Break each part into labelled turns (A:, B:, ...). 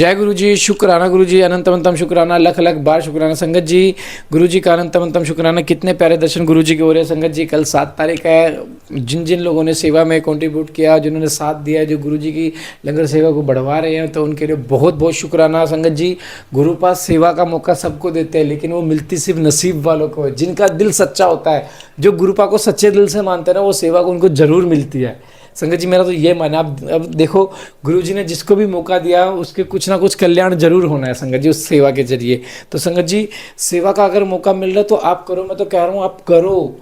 A: जय गुरु जी, शुक्राना गुरु जी, अनंतमंतम शुक्राना, लख लख बार शुक्राना संगत जी। गुरु जी का अनंतमंतम शुक्राना। कितने प्यारे दर्शन गुरु जी के हो रहे हैं संगत जी। कल 7 तारीख है। जिन जिन लोगों ने सेवा में कंट्रीब्यूट किया, जिन्होंने साथ दिया, जो गुरु जी की लंगर सेवा को बढ़वा रहे हैं, तो उनके लिए बहुत बहुत शुक्राना संगत जी। गुरु पास सेवा का मौका सबको देते हैं, लेकिन वो मिलती सिर्फ नसीब वालों को है, जिनका दिल सच्चा होता है, जो गुरु पा को सच्चे दिल से मानते हैं ना, वो सेवा को उनको जरूर मिलती है संगत जी। मेरा तो ये मानना। अब देखो, गुरु जी ने जिसको भी मौका दिया उसके कुछ ना कुछ कल्याण जरूर होना है संगत जी, उस सेवा के जरिए। तो संगत जी, सेवा का अगर मौका मिल रहा है तो आप करो। मैं तो कह रहा हूँ आप करो,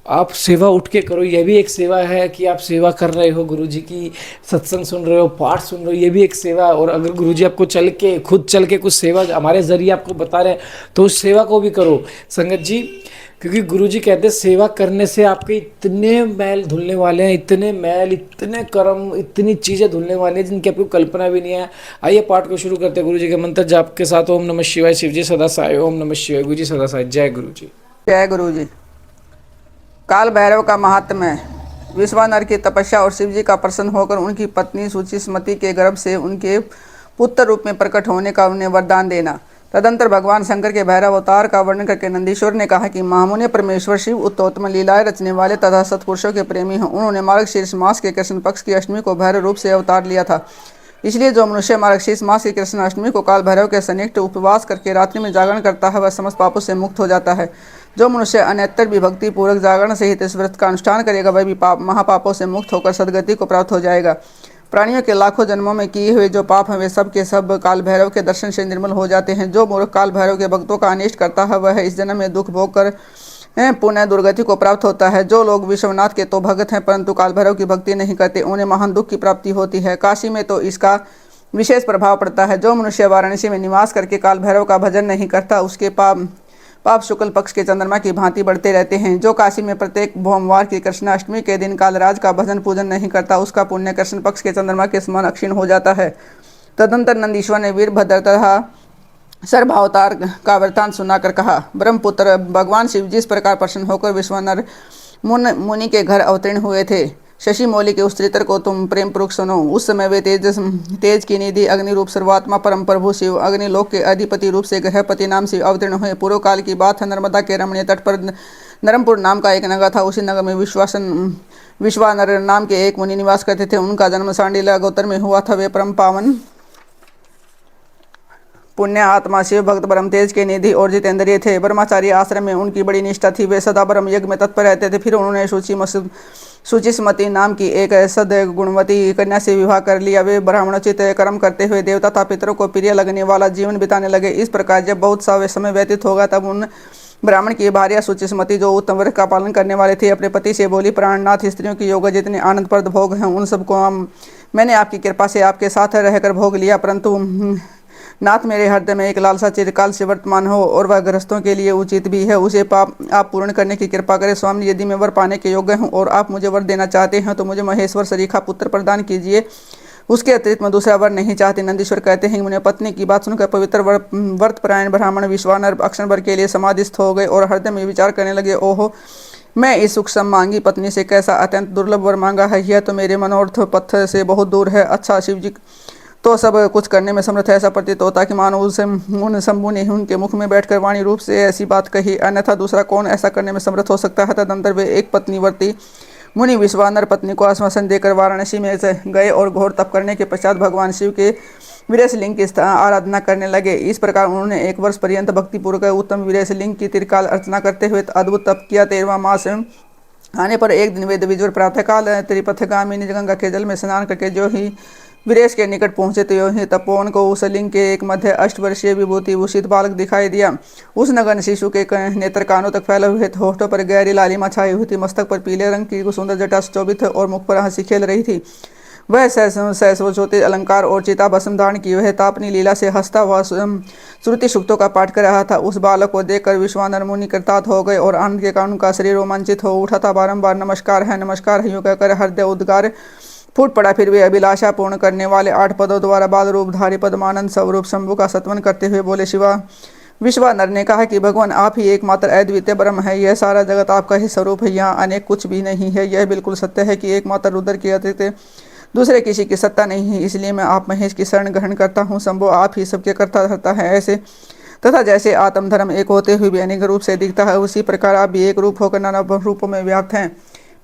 A: आप सेवा उठ के करो। यह भी एक सेवा है कि आप सेवा कर रहे हो, गुरु जी की सत्संग सुन रहे हो, पाठ सुन रहे हो, ये भी एक सेवा है। और अगर गुरु जी आपको खुद चल के कुछ सेवा हमारे जरिए आपको बता रहे हैं, तो उस सेवा को भी करो संगत जी। क्योंकि गुरु जी कहते हैं सेवा करने से आपके इतने मैल धुलने वाले हैं, इतने मैल, इतने कर्म, इतनी चीज़ें धुलने वाली हैं जिनकी आपको कल्पना भी नहीं है। आइए पाठ को शुरू करते हैं गुरु जी के मंत्र जाप के साथ। ओम नमः शिवाय। शिव जी सदा साय। ओम नमः शिवाय। गुरु जी सदा साय। जय गुरु जी।
B: जय गुरु जी। काल भैरव का महात्म्य। विश्वानर की तपस्या और शिव जी का प्रसन्न होकर उनकी पत्नी सुचिस्मति के गर्भ से उनके पुत्र रूप में प्रकट होने का उन्हें वरदान देना। तदंतर भगवान शंकर के भैरव अवतार का वर्णन करके नंदीश्वर ने कहा कि महामुनि परमेश्वर शिव उत्तोत्तम लीलाएं रचने वाले तथा सत्पुरुषों के प्रेमी हैं। उन्होंने मार्गशीर्ष मास के कृष्ण पक्ष की अष्टमी को भैरव रूप से अवतार लिया था। इसलिए जो मनुष्य मार्गशीर्ष मास की कृष्ण अष्टमी को काल भैरव के सनिकट उपवास करके रात्रि में जागरण करता है, वह समस्त पापों से मुक्त हो जाता है। जो मनुष्य अन्यत्र भी भक्ति पूर्वक जागरण सहित इस व्रत का अनुष्ठान करेगा, वह भी महापापों से मुक्त होकर सदगति को प्राप्त हो जाएगा। प्राणियों के लाखों जन्मों में किए हुए जो पाप हैं, वे सब के सब काल भैरव के दर्शन से निर्मल हो जाते हैं। जो मूर्ख काल भैरव के भक्तों का अनिष्ट करता है, वह इस जन्म में दुख भोग कर पुण्य दुर्गति को प्राप्त होता है। जो लोग विश्वनाथ के तो भगत हैं, परंतु काल भैरव की भक्ति नहीं करते, उन्हें महान दुख की प्राप्ति होती है। काशी में तो इसका विशेष प्रभाव पड़ता है। जो मनुष्य वाराणसी में निवास करके काल भैरव का भजन नहीं करता, उसके पाप शुक्ल पक्ष के चंद्रमा की भांति बढ़ते रहते हैं। जो काशी में प्रत्येक भोमवार की कृष्णाष्टमी के दिन कालराज का भजन पूजन नहीं करता, उसका पुण्य कृष्ण पक्ष के चंद्रमा के समान अक्षीण हो जाता है। तदंतर नंदीश्वर ने वीरभद्र तथा सर्वावतार का वृत्तांत सुनाकर कहा, ब्रह्मपुत्र भगवान शिव जिस प्रकार प्रसन्न होकर विश्वानर मुनि के घर अवतीर्ण हुए थे, शशि मौली के उस चरित्र को तुम प्रेम पूर्वक सुनो। उस समय वे तेज की निधि अग्नि रूप सर्वात्मा परम प्रभु शिव अग्निलोक के अधिपति रूप से ग्रहपति नाम से अवतीर्ण हुए। पूर्व काल की बात है। नर्मदा के रमणीय तट पर नरमपुर नाम का एक नगर था। उसी नगर में विश्वानर नाम के एक मुनि निवास करते थे। उनका जन्म सांडिला गोत्र में हुआ था। वे परम पावन पुण्य आत्मा, शिव भक्त, ब्रह्म तेज के निधि और जितेंद्रिय थे। ब्रह्मचारी आश्रम में उनकी बड़ी निष्ठा थी। वे सदा ब्रह्म यज्ञ में तत्पर रहते थे। फिर उन्होंने सुचिस्मति नाम की एक सद गुणवती कन्या से विवाह कर लिया। वे ब्राह्मणोचित कर्म करते हुए देवता तथा पितरों को प्रिय लगने वाला जीवन बिताने लगे। इस प्रकार जब बहुत सा समय व्यतीत होगा, तब उन ब्राह्मण की भार्या सुचिस्मति, जो उत्तम व्रत का पालन करने वाले थे, अपने पति से बोली, प्राणनाथ, स्त्रियों की योग जितने आनंदप्रद भोग हैं, उन सबको मैंने आपकी कृपा से आपके साथ रहकर भोग लिया, परंतु नाथ मेरे हृदय में एक लालसा चिरकाल से वर्तमान हो और वह गृहस्थों के लिए उचित भी है। उसे पाप आप पूर्ण करने की कृपा करें। स्वामी, यदि मैं वर पाने के योग्य हूँ और आप मुझे वर देना चाहते हैं, तो मुझे महेश्वर सरीखा पुत्र प्रदान कीजिए। उसके अतिरिक्त मैं दूसरा वर नहीं चाहते। नंदीश्वर कहते हैं कि मुझे पत्नी की बात सुनकर पवित्र व्रतपरायण ब्राह्मण विश्वानर अक्षण भर के लिए समाधिस्थ हो गए और हृदय में विचार करने लगे, ओहो, मैं इस सुख मांगी पत्नी से कैसा अत्यंत दुर्लभ वर मांगा है। यह तो मेरे मनोर्थ पथ से बहुत दूर है। अच्छा, शिव जी तो सब कुछ करने में समर्थ है। ऐसा प्रतीत होता कि मानो उन शंभु ने उनके मुख में बैठकर वाणी रूप से ऐसी बात कही, अन्यथा दूसरा कौन ऐसा करने में समर्थ हो सकता है। तदंतर वे एक पत्नीवर्ती मुनि विश्वानर पत्नी को आश्वासन देकर वाराणसी में गए और घोर तप करने के पश्चात भगवान शिव के वीरेशलिंग की आराधना करने लगे। इस प्रकार उन्होंने 1 वर्ष पर्यंत भक्तिपूर्वक उत्तम वीरेशलिंग की त्रिकाल अर्चना करते हुए अद्भुत तप किया। 13वां मास आने पर एक दिन वेद विजोर प्रातःकाल त्रिपथगामिनी गंगा के जल में स्नान करके जो ही वीरेश के निकट पहुंचे, तो यो ही तपोवन को उस लिंग के एक मध्य 8 वर्षीय विभूति भूषित बालक दिखाई दिया। उस नगन शिशु के नेत्र कानों तक फैले हुए थे, होठों पर गहरी लालिमा छाई हुई थी, मस्तक पर पीले रंग की सुंदर जटा सुशोभित और मुख पर हंसी खेल रही थी। वह सहस्रोज्योति अलंकार और चिता भस्म धारण किए हुए था। अपनी लीला से हंसता हुआ श्रुति सूक्तों का पाठ कर रहा था। उस बालक को देखकर विश्वानर मुनि कृतार्थ हो गए और आनंद के कारण उनका शरीर रोमांचित हो उठा था। बारंबार नमस्कार है यूं कहकर हृदय उद्गार फूट पड़ा। फिर वे अभिलाषा पूर्ण करने वाले 8 पदों द्वारा बाल रूपधारी पद्मानंद स्वरूप शंभु का सत्वन करते हुए बोले, विश्वानर ने कहा कि भगवान आप ही एकमात्र अद्वितीय ब्रह्म है। यह सारा जगत आपका ही स्वरूप है। यहाँ अनेक कुछ भी नहीं है। यह बिल्कुल सत्य है कि एकमात्र रुद्र के अतिरिक्त दूसरे किसी की सत्ता नहीं है, इसलिए मैं आप महेश की शरण ग्रहण करता हूँ। शंभो आप ही सबके करता रहता है ऐसे, तथा जैसे आत्म धर्म एक होते हुए भी अनेक रूप से दिखता है, उसी प्रकार आप भी एक रूप होकर नाना रूपों में व्याप्त हैं,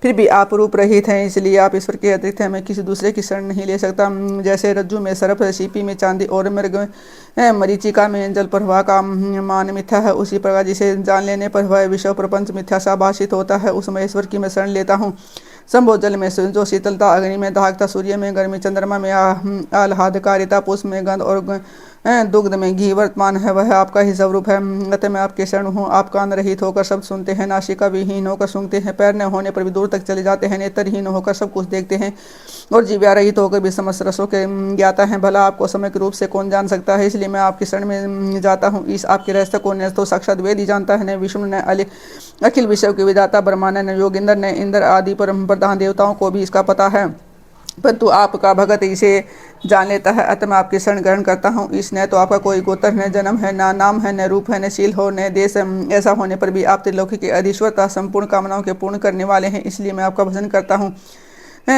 B: फिर भी आप रूप रहित हैं, इसलिए आप ईश्वर के अतिरिक्त हैं। मैं किसी दूसरे की शरण नहीं ले सकता। जैसे रज्जु में सर्प है, सीपी में चांदी और मृग मरीचिका में जल प्रवाह का मान मिथ्या है, उसी प्रकार जिसे जान लेने पर वह विश्व प्रपंच मिथ्या सा भाषित होता है, उस महेश्वर की मैं शरण लेता हूँ। संभो जल में जो शीतलता, अग्नि में दाहकता, सूर्य में गर्मी, चंद्रमा में आह्लादकारिता, पुष्प में गंध और दुग्ध में घी वर्तमान है, वह आपका ही स्वरूप है। अतः मैं आपके शरण हूँ। आप कान रहित होकर शब्द सुनते हैं, नासिका विहीन होकर सूंघते हैं, पैर न होने पर भी दूर तक चले जाते हैं, नेत्रहीन होकर सब कुछ देखते हैं और जीव्या रहित होकर भी समस्त रसों के ज्ञाता हैं। भला आपको समय के रूप से कौन जान सकता है, इसलिए मैं आपकी शरण में जाता हूँ। इस आपके रहस्य को न तो साक्षात वेद ही जानता है, न विष्णु, न अखिल विश्व के विधाता ब्रह्मा, न योगिंद्र, न इंद्र आदि परम प्रधान देवताओं को भी इसका पता है, परंतु आपका भगत इसे जान लेता है। अतः मैं आपकी शरण ग्रहण करता हूँ। इस न तो आपका कोई गोत्र, न जन्म है, न नाम है, न रूप है, न शील हो, न देश। ऐसा होने पर भी आप त्रिलोकी के अधीश्वरता, संपूर्ण कामनाओं के पूर्ण करने वाले हैं, इसलिए मैं आपका भजन करता हूँ।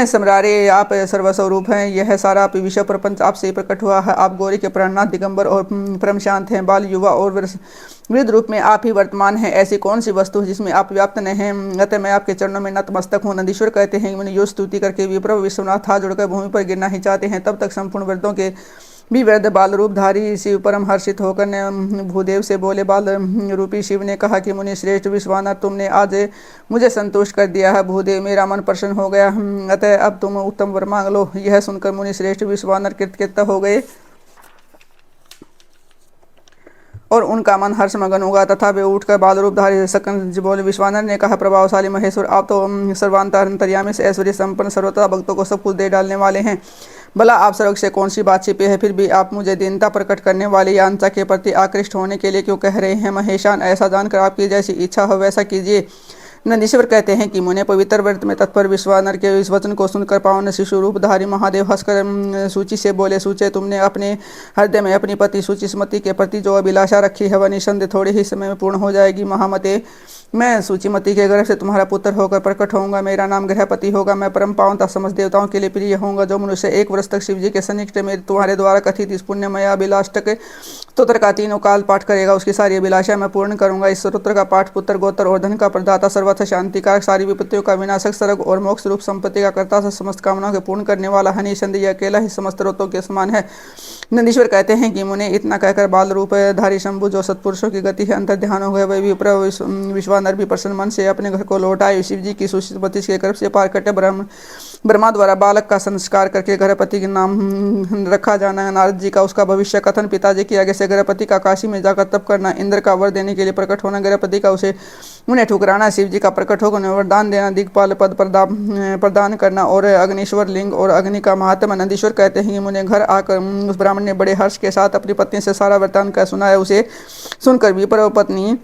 B: सम्रारे आप सर्वस्वरूप हैं, यह सारा विश्व प्रपंच आपसे प्रकट हुआ है। आप गौरी के प्राणनाथ, दिगंबर और परम शांत हैं, बाल, युवा और वृद्ध रूप में आप ही वर्तमान हैं। ऐसी कौन सी वस्तु है जिसमें आप व्याप्त न हैं। अतः मैं आपके चरणों में नतमस्तक हूँ। नंदीश्वर कहते हैं, मैंने यो स्तुति करके विप्र विश्वनाथ हाथ जोड़कर भूमि पर गिरना ही चाहते हैं, तब तक संपूर्ण वृद्धों के भी वृद्ध बाल रूपधारी शिव परम हर्षित होकर ने भूदेव से बोले। बाल रूपी शिव ने कहा कि मुनि श्रेष्ठ विश्वानाथ, तुमने आज मुझे संतुष्ट कर दिया है। भूदेव, मेरा मन प्रसन्न हो गया, अतः अब तुम उत्तम वर मांग लो। यह सुनकर मुनि श्रेष्ठ विश्वानर कृतकृत हो गए और उनका मन हर्ष मगन होगा, तथा वे उठकर बाल रूपधारी सकन बोले। विश्वानर ने कहा, प्रभावशाली महेश्वर, आप तो सर्वांतर्यामी से ऐश्वर्य संपन्न, सर्वथा भक्तों को सब कुछ दे डालने वाले हैं। भला आप सर्व से कौन सी बात छिपी है, फिर भी आप मुझे दीनता प्रकट करने वाली यांचा के प्रति आकृष्ट होने के लिए क्यों कह रहे हैं। महेशान, ऐसा जानकर आपकी जैसी इच्छा हो वैसा कीजिए। नंदीश्वर कहते हैं कि मुने पवित्र व्रत में तत्पर विश्वानर के इस वचन को सुनकर पावन शिशु रूपधारी महादेव हंसकर सूची से बोले। सूचे, तुमने अपने हृदय में अपनी पति सूचिस्मति के प्रति जो अभिलाषा रखी है, वह निसंदेह थोड़े ही समय में पूर्ण हो जाएगी। महामते, मैं सूचिमती के गर्भ से तुम्हारा पुत्र होकर प्रकट होऊंगा। मेरा नाम ग्रहपति होगा। मैं परम पावनता समस्त देवताओं के लिए प्रिय होऊंगा। जो मनुष्य 1 वर्ष तक शिव जी के सन्निकट में तुम्हारे द्वारा कथित इस पुण्यमय अभिलाष तक स्तोत्र का 3 काल पाठ करेगा, उसकी सारी अभिलाषा मैं पूर्ण करूंगा। इस स्तोत्र का पाठ पुत्र, गोत्र और धन का प्रदाता, सर्वथा शांतिकारक, सारी विपत्तियों का विनाशक, सर्ग और मोक्ष रूप संपत्ति का कर्ता, समस्त कामनाओं के पूर्ण करने वाला है। निसंदेह अकेला ही समस्त रोतों के समान है। नंदीश्वर कहते हैं कि मुने इतना कहकर बाल रूप धारी शंभु, जो सत्पुरुषों की गति है, अंतर ध्यान हो गए। वह भी विश्वानर भी प्रसन्न मन से अपने घर को लौट आए। शिव जी की सुशीलपति के गर्भ से पार कटे ब्रह्मा द्वारा बालक का संस्कार करके गर्भपति के नाम रखा जाना, नारद जी का उसका भविष्य कथन, पिताजी की आगे से गर्भपति का काशी में जाकर तप करना, इंद्र का वर देने के लिए प्रकट होना, गर्भपति का उसे उन्हें ठुकराना, शिव जी का प्रकट होकर वरदान देना, दिग्पाल पद प्रदान करना और अग्निश्वर लिंग और अग्नि का महात्मा। नंदीश्वर कहते हैं कि मुझे घर आकर उस ब्राह्मण ने बड़े हर्ष के साथ अपनी पत्नी से सारा वृत्तांत कह सुनाया। उसे सुनकर विप्र पत्नी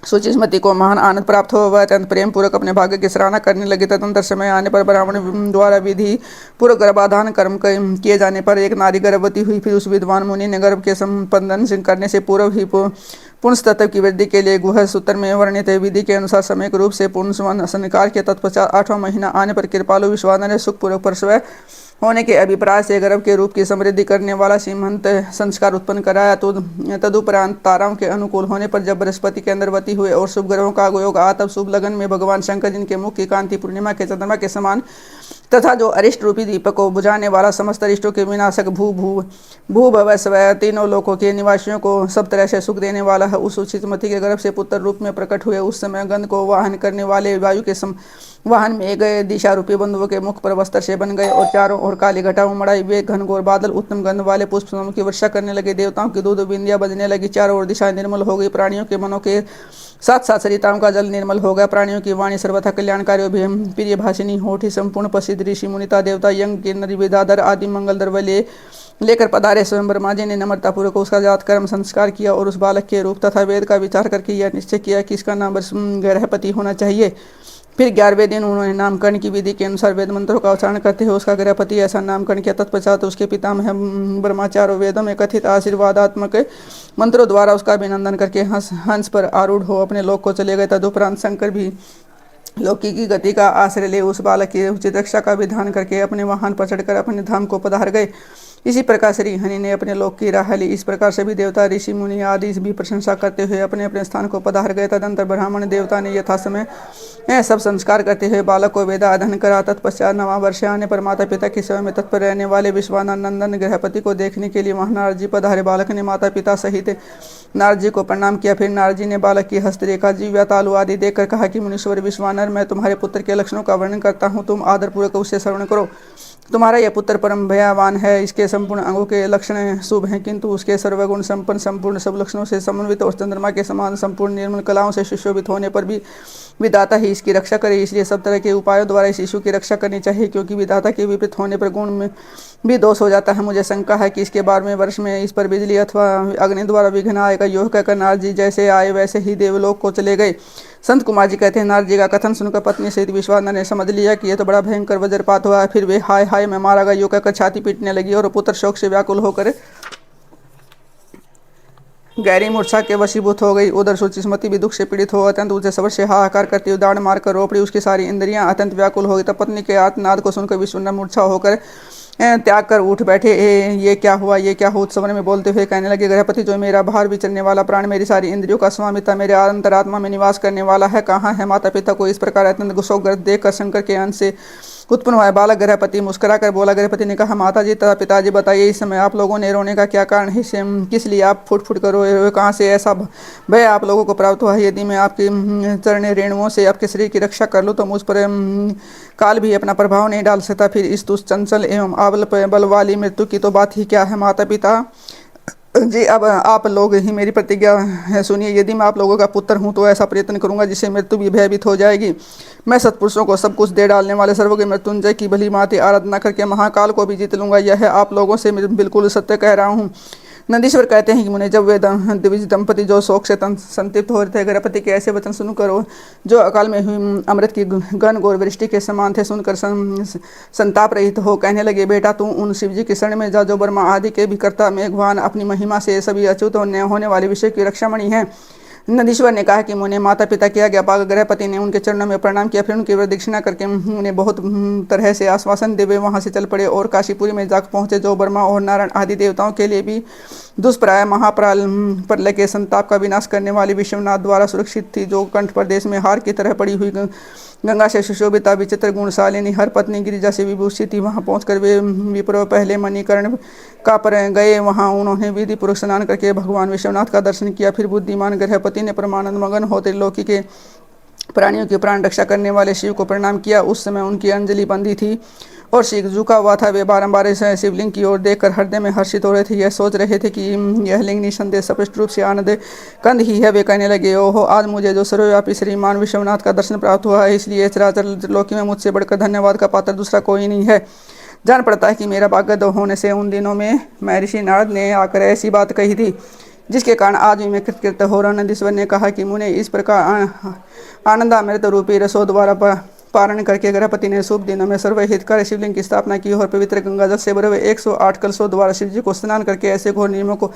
B: सूचिस्मति को महान आनंद प्राप्त हो, वह अत्यंत प्रेम पूर्वक अपने भाग्य की सराहना करने लगी। तदंतर समय आने पर ब्राह्मण द्वारा विधि पूर्वक गर्भाधान कर्म किए जाने पर एक नारी गर्भवती हुई। फिर उस विद्वान मुनि ने गर्भ के संपंदन करने से पूर्व ही पुंसतत्व की वृद्धि के लिए गुह सूत्र में वर्णित विधि के अनुसार समय रूप से पूर्ण संस्कार के तत्पश्चात 8वां महीना आने पर कृपालु विश्वानर ने सुखपूर्वक प्रसव होने के अभिप्राय से गर्भ के रूप की समृद्धि करने वाला सीमंत संस्कार उत्पन्न कराया। तो तदुपरांत ताराओं के अनुकूल होने पर जब बृहस्पति के अंदरवती हुए और शुभ ग्रहों का योग आ, तब शुभ लगन में भगवान शंकर, जिनके मुख की कांति पूर्णिमा के चंद्रमा के समान तथा जो अरिष्ट रूपी दीपक को बुझाने वाला, समस्त अरिष्टों के विनाशक, भू भव स्व तीनों लोकों के निवासियों को सब तरह से सुख देने वाला है, उस सूचिस्मति के गर्भ से पुत्र रूप में प्रकट हुए। उस समय गंध को वाहन करने वाले वायु के वाहन में गए दिशा रूपी बंधुओं के मुख पर वस्त्र से बन गए और चारों ओर काली घटा उमड़ाई। वे घनघोर बादल उत्तम गंध वाले पुष्प समूह की वर्षा करने लगे। देवताओं की दूध बिंदियां बजने लगी। चारों ओर दिशाएं निर्मल हो गई। प्राणियों के मनों के साथ साथ सरिताओं का जल निर्मल हो गया। प्राणियों की वाणी सर्वथा कल्याणकारी प्रिय भाषिनी होठी संपूर्ण प्रसिद्ध ऋषि मुनिता देवता यंग किन्नरी विदाधर आदि मंगल द्रव्य लेकर पधारे। स्वयं ब्रह्मा जी ने नम्रतापूर्वक उसका जात कर्म संस्कार किया और उस बालक के रूप तथा वेद का विचार करके यह निश्चय किया कि इसका नाम ग्रहपति होना चाहिए। फिर 11वें दिन उन्होंने नामकरण की विधि के अनुसार वेद मंत्रों का उच्चारण करते हुए उसका ग्रहपति ऐसा नामकरण किया। तत्पश्चात उसके पितामह ब्रह्माचार्य वेदों में कथित आशीर्वादात्मक मंत्रों द्वारा उसका अभिनंदन करके हंस पर आरूढ़ हो अपने लोक को चले गए। तदुपरांत शंकर भी लौकी की गति का आश्रय ले उस बालक की उचित रक्षा का विधान करके अपने वाहन पर चढ़कर अपने धाम को पधार गए। इसी प्रकार श्री हरि ने अपने लोक की राह ली। इस प्रकार सभी देवता ऋषि मुनि आदि भी प्रशंसा करते हुए अपने अपने स्थान को पधार गए। तदंतर ब्राह्मण देवता ने यथा समय सब संस्कार करते हुए बालक को वेदाध्ययन करा। तत्पश्चात 9वां वर्ष आने पर माता पिता की सेवा में तत्पर रहने वाले विश्वानंदन गृहपति को देखने के लिए वहां नारद जी पधारे। बालक ने माता पिता सहित नारद जी को प्रणाम किया। फिर नारद जी ने बालक की हस्तरेखा जीव्या तालु आदि देखकर कहा कि मुनीश्वर विश्वानर, मैं तुम्हारे पुत्र के लक्षणों का वर्णन करता हूँ, तुम आदरपूर्वक उससे श्रवण करो। तुम्हारा यह पुत्र परम भयावान है। इसके संपूर्ण अंगों के लक्षण शुभ हैं, किंतु उसके सर्वगुण संपन्न संपूर्ण सब लक्षणों से समन्वित और चंद्रमा के समान संपूर्ण निर्मल कलाओं से सुशोभित होने पर भी विधाता ही इसकी रक्षा करे। इसलिए सब तरह के उपायों द्वारा इस शिशु की रक्षा करनी चाहिए, क्योंकि विधाता के विपरीत होने पर गुण में भी दोष हो जाता है। मुझे शंका है कि इसके 12वें वर्ष में इस पर बिजली अथवा अग्नि द्वारा विघ्न आएगा। यह कहकर नारद जी जैसे आए वैसे ही देवलोक को चले गए। संत कुमार जी कहते हैं, नारद जी का कथन सुनकर पत्नी सहित विश्वानर ने समझ लिया कि यह तो बड़ा भयंकर वज्रपात हुआ है। फिर वे हाय हाय मैं मारा गया यूं कहकर छाती पीटने लगी और पुत्र शोक से व्याकुल होकर गहरी मूर्छा के वशीभूत हो गई। उधर सुचिस्मती भी दुख से पीड़ित हो अत्यंत ऊंचे स्वर से हाहाकार करती हुई दाढ़ मारकर रो पड़ी। उसकी सारी इंद्रियां अत्यंत व्याकुल हो गई। तब पत्नी के आर्तनाद को सुनकर विश्वनाथ मूर्छा होकर त्याग कर उठ बैठे। ये क्या हुआ, ये क्या हुआ? उत्सवन में बोलते हुए कहने लगे, गृहपति जो मेरा बाहर विचरने वाला प्राण, मेरी सारी इंद्रियों का स्वामी था, मेरे अंतरात्मा में निवास करने वाला है, कहाँ है? माता पिता को इस प्रकार अत्यंत गुस्सोग्रस्त देखकर शंकर के अंश से उत्पन्न हुआ है। बालक गृहपति मुस्कुरा कर बोला। गृहपति ने कहा, माता जी तथा पिताजी बताइए, इस समय आप लोगों ने रोने का क्या कारण है? किस लिए आप फुट फुट कर रोए हुए? कहाँ से ऐसा भय आप लोगों को प्राप्त हुआ है? यदि मैं आपकी चरण रेणुओं से आपके शरीर की रक्षा कर लूँ तो मुझ पर काल भी अपना प्रभाव नहीं डाल सकता। फिर इस दुष्ट चंचल एवं आबल बल वाली मृत्यु की तो बात ही क्या है। माता पिता जी, अब आप लोग ही मेरी प्रतिज्ञा है सुनिए। यदि मैं आप लोगों का पुत्र हूँ तो ऐसा प्रयत्न करूंगा जिससे मृत्यु भी भयभीत हो जाएगी। मैं सत्पुरुषों को सब कुछ दे डालने वाले सर्वज्ञ मृत्युंजय की भली भांति आराधना करके महाकाल को भी जीत लूंगा। यह आप लोगों से बिल्कुल सत्य कह रहा हूँ। नंदीश्वर कहते हैं कि मुने, जब वे द्विज दंपति जो शोक से संतप्त हो रहे थे, गृहपति के ऐसे वचन सुनकर जो अकाल में हुई अमृत की घन घोर वृष्टि के समान थे, सुनकर संताप रहित हो कहने लगे, बेटा तू उन शिवजी की शरण में जा जो ब्रह्मा आदि के भी कर्ता मेघवान अपनी महिमा से सभी अच्युत होने वाले विषय की रक्षामणि है। नंदीश्वर ने कहा कि मुने माता पिता की आज्ञा पाकर गृहपति ने उनके चरणों में प्रणाम किया। फिर उनकी प्रदक्षिणा करके उन्हें बहुत तरह से आश्वासन देवे वहां से चल पड़े और काशीपुरी में जाकर पहुंचे, जो ब्रह्मा और नारायण आदि देवताओं के लिए भी दुष्प्राय महाप्रलय के संताप का विनाश करने वाली विश्वनाथ द्वारा सुरक्षित थी, जो कंठ प्रदेश में हार की तरह पड़ी हुई गंगा से सुशोभिता विचित्र गुणशालिनी हर पत्नी गिरिजा से विभूषित थी। वहां पहुंचकर वे विप्र पहले मणिकर्ण का पर गए। वहां उन्होंने विधि पूर्वक स्नान करके भगवान विश्वनाथ का दर्शन किया। फिर बुद्धिमान गृहपति ने परमानंद मगन होते लोकी के प्राणियों की प्राण रक्षा करने वाले शिव को प्रणाम किया। उस समय उनकी अंजलि बंधी थी और शीघ्र झुका हुआ था। वे बारंबार शिवलिंग की ओर देखकर हृदय में हर्षित हो रहे थे। यह सोच रहे थे कि यह लिंग निसंदेह स्पष्ट रूप से आनंद कंद ही है। वे कहने लगे, ओहो, आज मुझे जो सर्वव्यापी श्रीमान विश्वनाथ का दर्शन प्राप्त हुआ है, इसलिए चराचर लोकी में मुझसे बढ़कर धन्यवाद का पात्र दूसरा कोई नहीं है। जान पड़ता है कि मेरा भाग्य होने से उन दिनों में महर्षि नारद ने आकर ऐसी बात कही थी, जिसके कारण आज भी मैं कृतकृत हो रहा। नंदीश्वर ने कहा कि मुने, इस प्रकार आनंदामृत रूपी रसो द्वारा पारण करके गृहपति ने शुभ दिनों में सर्वहितकारी शिवलिंग की स्थापना की और पवित्र गंगा जल से भरे हुए 108 कलशों द्वारा शिवजी को स्नान करके ऐसे घोर नियमों को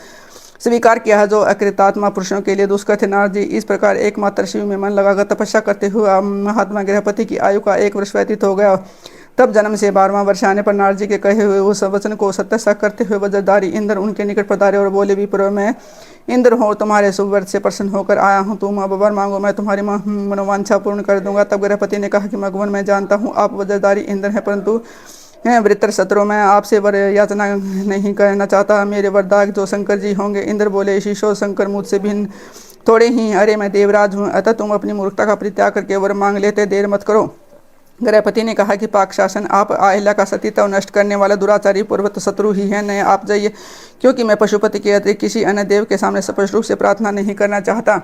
B: स्वीकार किया है जो अकृतात्मा पुरुषों के लिए दुष्कर थे। नारद जी इस प्रकार एकमात्र शिव में मन लगाकर तपस्या करते हुए महात्मा गृहपति की आयु का 1 वर्ष व्यतीत हो गया। तब जन्म से 12वां वर्ष आने पर नारद जी के कहे हुए उस वचन को सत्य करते हुए वज्रधारी इंद्र उनके निकट पधारे और बोले, विप्र मैं इंद्र हो, तुम्हारे शुभ व्रत से प्रसन्न होकर आया हूँ। तुम अब वर मांगो, मैं तुम्हारी मनोवांछा पूर्ण कर दूंगा। तब गृहपति ने कहा कि भगवान, मैं जानता हूँ आप वज्रधारी इंद्र हैं, परंतु वृत्र शत्रु मैं आपसे वर याचना नहीं करना चाहता। मेरे वरदाग जो शंकर जी होंगे। इंद्र बोले, शीशो शंकर मुझसे भिन्न थोड़े ही, अरे मैं देवराज हूँ, अतः तुम अपनी मूर्खता का परित्याग करके वर मांग लेते, देर मत करो। गृहपति ने कहा कि पाक शासन आप अहिल्या का सतीत्व नष्ट करने वाला दुराचारी पूर्वत शत्रु ही है, नए आप जाइए, क्योंकि मैं पशुपति के अतिरिक्त किसी अन्य देव के सामने स्पष्ट रूप से प्रार्थना नहीं करना चाहता।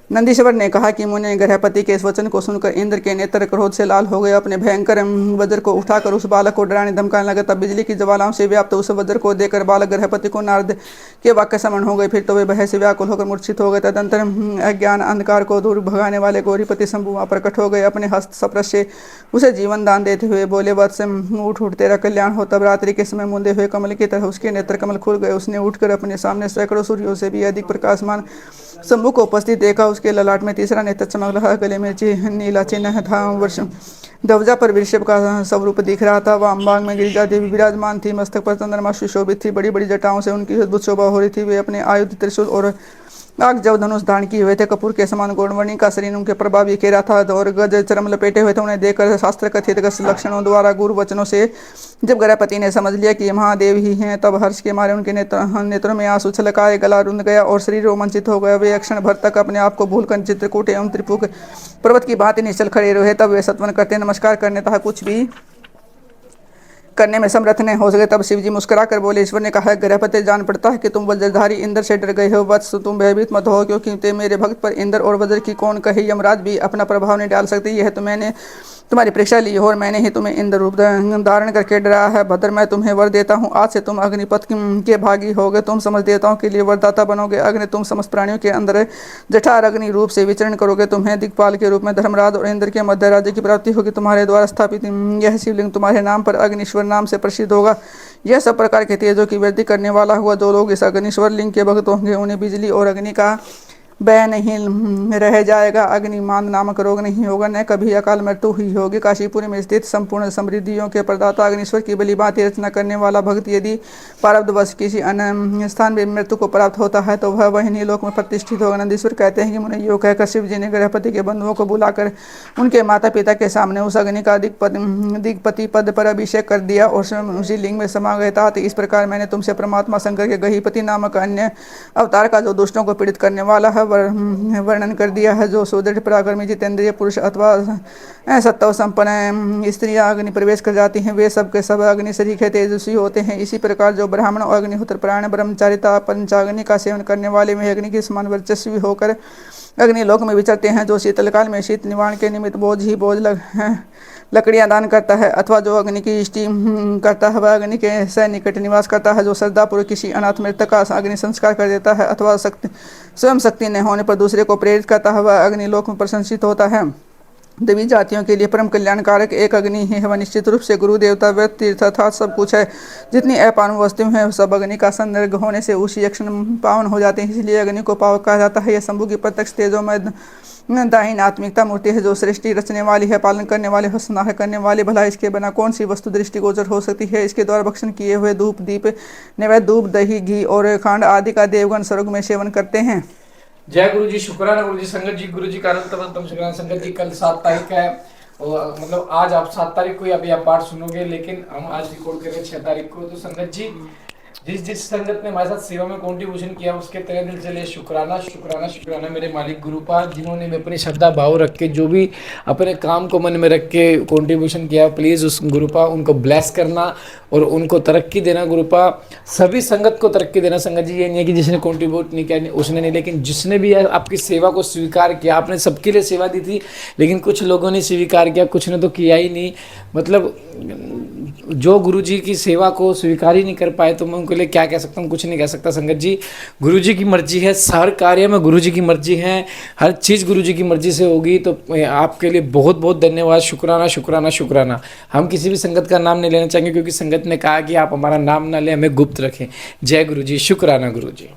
B: नंदीश्वर ने कहा कि मुने, गृहपति के इस वचन को सुनकर इंद्र के नेत्र क्रोध से लाल हो गए। अपने भयंकर वज्र को उठाकर उस बालक को डराने धमकाने लगे। तब बिजली की ज्वालाओं से व्याप्त उस वज्र को देखकर बालक गृहपति को नारद के वाक्य समन हो गए। फिर तो वे भय से व्याकुल होकर मूर्छित हो गए। तदंतर अज्ञान अंधकार को दूर भगाने वाले गौरीपति शंभु वहां प्रकट हो गए। अपने हस्त स्पर्श से उसे जीवन दान देते हुए बोले, वत्स उठ तेरा कल्याण हो। तब रात्रि के समय मुंदे हुए कमल की तरह उसके नेत्र कमल खुल गए। उसने उठकर अपने सामने सैकड़ों सूर्यों से भी अधिक प्रकाशमान शंभू को उपस्थित देखा, उसके ललाट में तीसरा नेत्र चमक रहा, गले में नीला चिन्ह था, वर्ष ध्वजा पर वृषभ का स्वरूप दिख रहा था। वह अंबांग में गिरिजा देवी विराजमान थी, मस्तक पर चंद्रमा सुशोभित थी, बड़ी बड़ी जटाओं से उनकी अद्भुत शोभा हो रही थी। वे अपने आयुध त्रिशूल और आग जब धनुष धारण किए हुए थे, कपूर के समान गौरवर्णी का शरीर उनके प्रभाव घेरा था और गज चरम लपेटे हुए थे। उन्हें देखकर शास्त्र कथित लक्षणों द्वारा गुरु वचनों से जब गृहपति ने समझ लिया कि ये महादेव ही हैं, तब हर्ष के मारे उनके नेत्रों में आंसू छलक आए, गला रुंध गया और शरीर रोमांचित हो गया। वे क्षण भर तक अपने आप को भूलकर चित्रकूट एवं त्रिपुक पर्वत की भांति निश्चल खड़े रहे। तब वे सत्वन करते नमस्कार करने तथा कुछ भी करने में समर्थ नहीं हो सके। तब शिवजी मुस्कुरा कर बोले, ईश्वर ने कहा, गृहपति जान पड़ता है कि तुम वज्रधारी इंद्र से डर गए हो। वत्स, तुम भयभीत मत हो, क्योंकि ते मेरे भक्त पर इंद्र और वज्र की कौन कहे, यमराज भी अपना प्रभाव नहीं डाल सकती। यह तो मैंने तुम्हारी परीक्षा ली और मैंने ही तुम्हें इंद्र रूप धारण करके डराया है। भद्र, मैं तुम्हें वर देता हूँ, आज से तुम अग्निपथ के भागी होगे। तुम समझ देवताओं के लिए वरदाता बनोगे। अग्नि, तुम समस्त प्राणियों के अंदर जठार अग्नि रूप से विचरण करोगे। तुम्हें दिक्पाल के रूप में धर्मराज और इंद्र के मध्य राज्य की प्राप्ति होगी। तुम्हारे द्वारा स्थापित यह शिवलिंग तुम्हारे नाम पर अग्निश्वर नाम से प्रसिद्ध होगा। यह सब प्रकार के तेजों की वृद्धि करने वाला हुआ। जो लोग इस अग्निश्वर लिंग के भक्त होंगे, उन्हें बिजली और अग्नि का भय नहीं रह जाएगा। अग्निमान नामक रोग नहीं होगा, न कभी अकाल मृत्यु हुई होगी। काशीपुर में स्थित संपूर्ण समृद्धियों के प्रदाता अग्निश्वर की बलि भांति रचना करने वाला भक्त यदि प्रारब्धवश किसी अन्य स्थान में मृत्यु को प्राप्त होता है, तो वह वही लोक में प्रतिष्ठित होगा। नंदीश्वर कहते हैं कि मुने यो कहकर शिव जी ने गृहपति के बंधुओं को बुलाकर उनके माता पिता के सामने उस अग्नि का दिग्पति पद पर अभिषेक कर दिया और स्वयं उसी लिंग में समा गए था। इस प्रकार मैंने तुमसे परमात्मा शंकर के गहीपति नामक अन्य अवतार का, जो दुष्टों को पीड़ित करने वाला है, वर्णन कर दिया है। जो सुदृढ़ पराक्रमी जितेंद्रिय पुरुष अथवा सत्व संपन्न स्त्रियां अग्नि प्रवेश कर जाती हैं, वे सब के सब अग्नि सरीखे है, तेजस्वी होते हैं। इसी प्रकार जो ब्राह्मण और अग्निहोत्र प्राण ब्रह्मचारिता पंचाग्नि का सेवन करने वाले में अग्नि के समान वर्चस्वी होकर अग्निलोक में विचरते हैं। जो शीतल काल में शीत निवारण के निमित्त बोझ लकड़ियां दान करता है, अथवा जो अग्नि की इष्टि करता है, वह अग्नि के सन्निकट निवास करता है। जो श्रद्धापूर्वक किसी अनाथ मृतक का अग्नि संस्कार कर देता है, अथवा स्वयं शक्ति न होने पर दूसरे को प्रेरित करता है, वह अग्निलोक में प्रशंसित होता है। देवी जातियों के लिए परम कल्याणकारक एक अग्नि ही है। वह निश्चित रूप से गुरु देवता व्यक्ति तीर्थ अर्थात सब कुछ है। जितनी अपानु वस्तु है, सब अग्नि का संसर्ग होने से उसी क्षण पावन हो जाते हैं। इसलिए अग्नि को पावक कहा जाता है। यह शंभु की प्रत्यक्ष तेजोमय दाहिन आत्मिकता मूर्ति है, जो सृष्टि रचने वाली है, पालन करने वाले है, संहार करने वाले। भला इसके बिना कौन सी वस्तु दृष्टिगोचर हो सकती है। इसके द्वारा भक्षण किए हुए धूप दीप नैवेद्य धूप दही घी और खांड आदि का देवगण स्वर्ग में सेवन करते हैं।
A: जय गुरु जी, शुक्राना गुरु जी। संगत जी, गुरु जी का अनंतम शुक्राना। संगत जी, कल 7 तारीख है और मतलब आज आप 7 तारीख को अभी आप पाठ सुनोगे, लेकिन हम आज रिकॉर्ड करें 6 तारीख को। तो संगत जी, जिस संगत ने हमारे साथ सेवा में कंट्रीब्यूशन किया, उसके तहे दिल से ले शुक्राना शुक्राना शुक्राना मेरे मालिक गुरुपाल, जिन्होंने भी अपनी श्रद्धा भाव रख के जो भी अपने काम को मन में रख के कंट्रीब्यूशन किया, प्लीज़ उस गुरुपा उनको ब्लेस करना और उनको तरक्की देना। गुरुपा सभी संगत को तरक्की देना। संगत जी, ये नहीं है कि जिसने कंट्रीब्यूट नहीं किया उसने नहीं, लेकिन जिसने भी आपकी सेवा को स्वीकार किया, आपने सबके लिए सेवा दी थी, लेकिन कुछ लोगों ने स्वीकार किया, कुछ ने तो किया ही नहीं। मतलब जो गुरु जी की सेवा को स्वीकार ही नहीं कर पाए, तो मैं उनके लिए क्या कह सकता हूँ, कुछ नहीं कह सकता। संगत जी, गुरु जी की मर्जी है, हर कार्य में गुरु जी की मर्जी है, हर चीज़ गुरु जी की मर्जी से होगी। तो आपके लिए बहुत बहुत धन्यवाद, शुक्राना शुक्राना शुक्राना। हम किसी भी संगत का नाम नहीं लेना चाहेंगे, क्योंकि संगत ने कहा कि आप हमारा नाम ना लें, हमें गुप्त रखें। जय गुरु जी, शुक्राना गुरु जी।